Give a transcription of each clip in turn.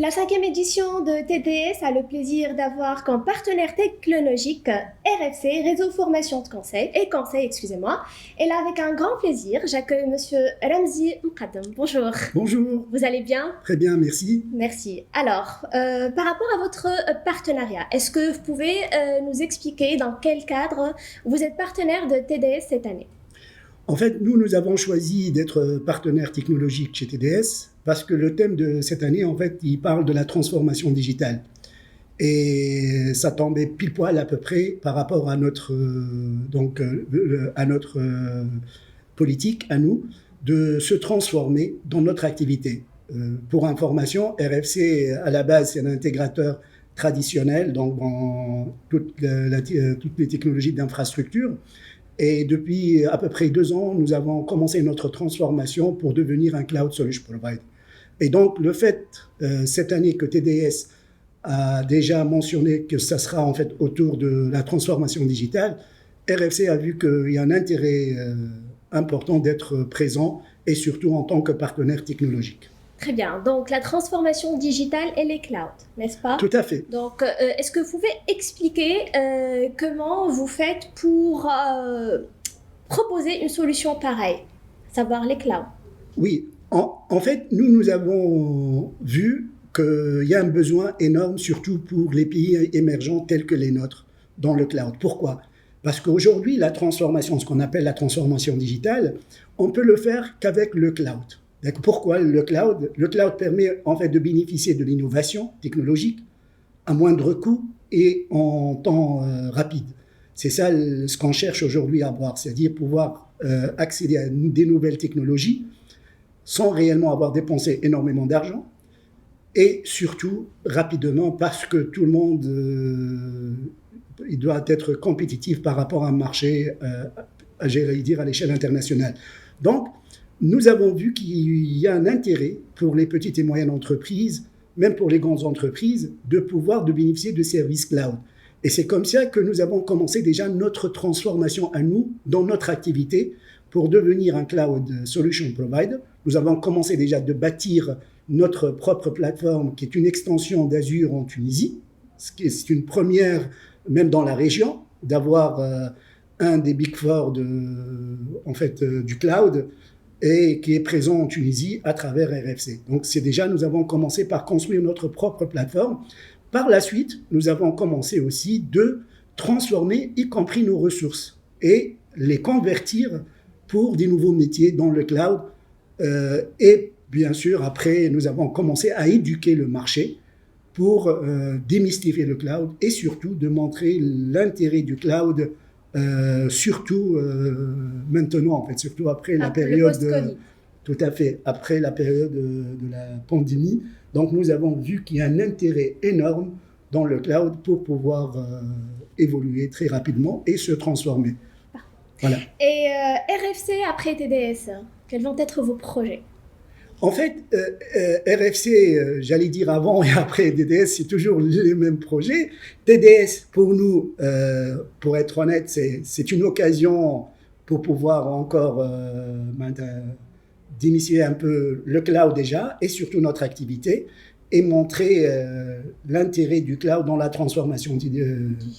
La cinquième édition de TDS a le plaisir d'avoir comme partenaire technologique RFC, Réseau Formation de Conseil, excusez-moi. Et là, avec un grand plaisir, j'accueille Monsieur Ramzi Mkadem. Bonjour. Bonjour. Vous allez bien? Très bien, merci. Merci. Alors, par rapport à votre partenariat, est-ce que vous pouvez nous expliquer dans quel cadre vous êtes partenaire de TDS cette année? En fait, nous avons choisi d'être partenaire technologique chez TDS parce que le thème de cette année, en fait, il parle de la transformation digitale. Et ça tombait pile poil à peu près par rapport à notre, politique, à nous, de se transformer dans notre activité. Pour information, RFC, à la base, c'est un intégrateur traditionnel dans toutes les technologies d'infrastructure. Et depuis à peu près 2 ans, nous avons commencé notre transformation pour devenir un cloud solution provider. Et donc, le fait, cette année, que TDS a déjà mentionné que ça sera en fait autour de la transformation digitale, RFC a vu qu'il y a un intérêt important d'être présent et surtout en tant que partenaire technologique. Très bien. Donc, la transformation digitale et les clouds, n'est-ce pas? Tout à fait. Donc, est-ce que vous pouvez expliquer comment vous faites pour proposer une solution pareille, à savoir les clouds? Oui. En fait, nous avons vu qu'il y a un besoin énorme, surtout pour les pays émergents tels que les nôtres, dans le cloud. Pourquoi? Parce qu'aujourd'hui, la transformation, ce qu'on appelle la transformation digitale, on peut le faire qu'avec le cloud. Donc, pourquoi le cloud? Le cloud permet en fait de bénéficier de l'innovation technologique à moindre coût et en temps rapide. C'est ça ce qu'on cherche aujourd'hui à avoir, c'est-à-dire pouvoir accéder à des nouvelles technologies sans réellement avoir dépensé énormément d'argent et surtout rapidement parce que tout le monde il doit être compétitif par rapport à un marché à l'échelle internationale. Donc, nous avons vu qu'il y a un intérêt pour les petites et moyennes entreprises, même pour les grandes entreprises, de bénéficier de services cloud. Et c'est comme ça que nous avons commencé déjà notre transformation à nous, dans notre activité, pour devenir un cloud solution provider. Nous avons commencé déjà de bâtir notre propre plateforme, qui est une extension d'Azure en Tunisie. C'est une première, même dans la région, d'avoir un des Big Four du cloud, et qui est présent en Tunisie à travers RFC. Donc c'est déjà, nous avons commencé par construire notre propre plateforme. Par la suite, nous avons commencé aussi de transformer, y compris nos ressources, et les convertir pour des nouveaux métiers dans le cloud. Et bien sûr, après, nous avons commencé à éduquer le marché pour démystifier le cloud et surtout de montrer l'intérêt du cloud surtout maintenant, en fait, surtout après la période tout à fait, après la période de la pandémie. Donc, nous avons vu qu'il y a un intérêt énorme dans le cloud pour pouvoir évoluer très rapidement et se transformer. Voilà. Et RFC après TDS, quels vont être vos projets? En fait, RFC, j'allais dire avant et après TDS, c'est toujours les mêmes projets. TDS, pour nous, pour être honnête, c'est une occasion pour pouvoir encore démystifier un peu le cloud déjà et surtout notre activité et montrer l'intérêt du cloud dans la transformation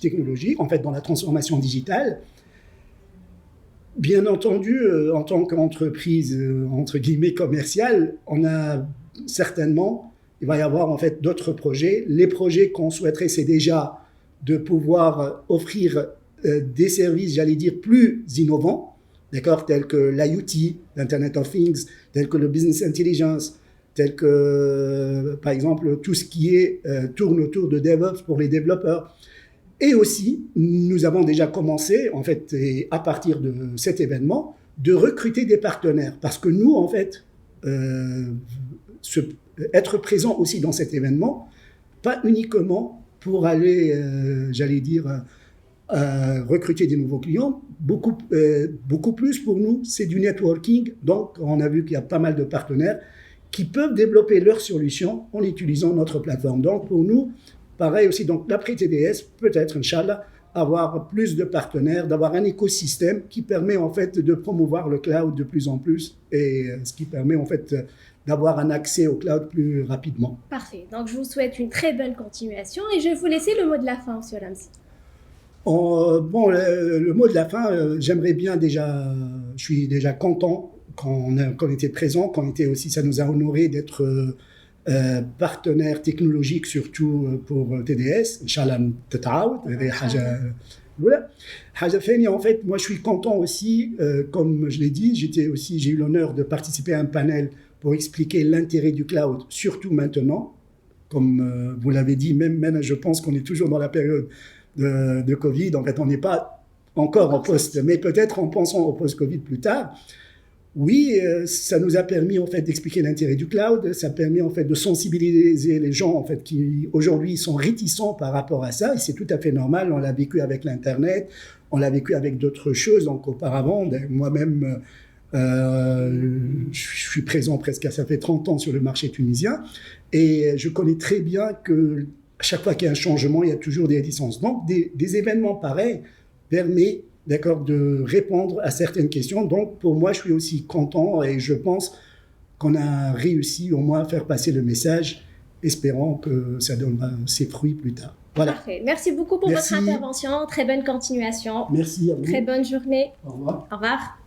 technologique, en fait dans la transformation digitale. Bien entendu, en tant qu'entreprise, entre guillemets, commerciale, on a certainement, il va y avoir en fait d'autres projets. Les projets qu'on souhaiterait, c'est déjà de pouvoir offrir des services, j'allais dire, plus innovants, d'accord, tels que l'IoT, l'Internet of Things, tels que le Business Intelligence, tels que, par exemple, tout ce qui tourne autour de DevOps pour les développeurs. Et aussi, nous avons déjà commencé, en fait, à partir de cet événement, de recruter des partenaires. Parce que nous, en fait, être présent aussi dans cet événement, pas uniquement pour aller, j'allais dire, recruter des nouveaux clients, beaucoup plus pour nous, c'est du networking. Donc, on a vu qu'il y a pas mal de partenaires qui peuvent développer leurs solutions en utilisant notre plateforme. Donc, pour nous, pareil aussi, donc l'après TDS, peut-être, Inch'Allah, avoir plus de partenaires, d'avoir un écosystème qui permet en fait de promouvoir le cloud de plus en plus et ce qui permet en fait d'avoir un accès au cloud plus rapidement. Parfait. Donc, je vous souhaite une très bonne continuation et je vais vous laisser le mot de la fin, Monsieur Ramzi. Bon, le mot de la fin, j'aimerais bien déjà, je suis déjà content qu'on était présent, qu'on était aussi, ça nous a honoré d'être partenaire technologique, surtout pour TDS. Inch'Allah, تتعاود. هذه حاجة الأولى. حاجة ثانية, en fait, moi je suis content aussi, comme je l'ai dit, j'ai eu l'honneur de participer à un panel pour expliquer l'intérêt du cloud, surtout maintenant. Comme vous l'avez dit, même je pense qu'on est toujours dans la période de Covid. En fait, on n'est pas encore en post, mais peut-être en pensant au post-Covid plus tard. Oui, ça nous a permis en fait d'expliquer l'intérêt du cloud. Ça a permis en fait de sensibiliser les gens en fait qui aujourd'hui sont réticents par rapport à ça. Et c'est tout à fait normal. On l'a vécu avec l'internet, on l'a vécu avec d'autres choses. Donc auparavant, moi-même, je suis présent presque, ça fait 30 ans sur le marché tunisien, et je connais très bien que à chaque fois qu'il y a un changement, il y a toujours des réticences. Donc des événements pareils permettent de répondre à certaines questions. Donc, pour moi, je suis aussi content et je pense qu'on a réussi au moins à faire passer le message, espérant que ça donnera ses fruits plus tard. Voilà. Parfait. Merci beaucoup pour votre intervention. Très bonne continuation. Merci à vous. Très bonne journée. Au revoir. Au revoir.